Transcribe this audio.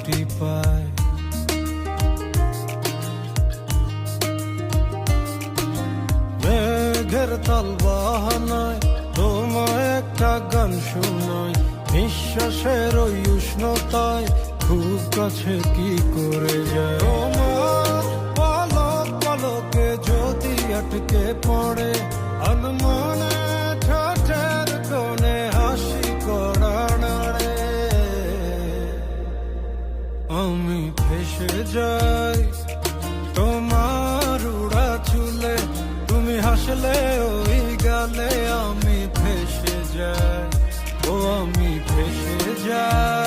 তৃপ্তি পায়। মেঘের তাল বাহানায় তোমায় একটা গান শোনাই, নিঃশ্বাসের ওই উষ্ণতায় খুব কাছে কি করে যায়। তোমার পলক পলকে যদি আটকে পড়ে আনমনে ঠোঁটের কোণে হাসি করা নাড়ে, আমি ভেসে যাই তোমার উড়া চুলে, তুমি হাসলে ওই গালে আমি ভেসে যাই, ও আমি ভেসে যাই।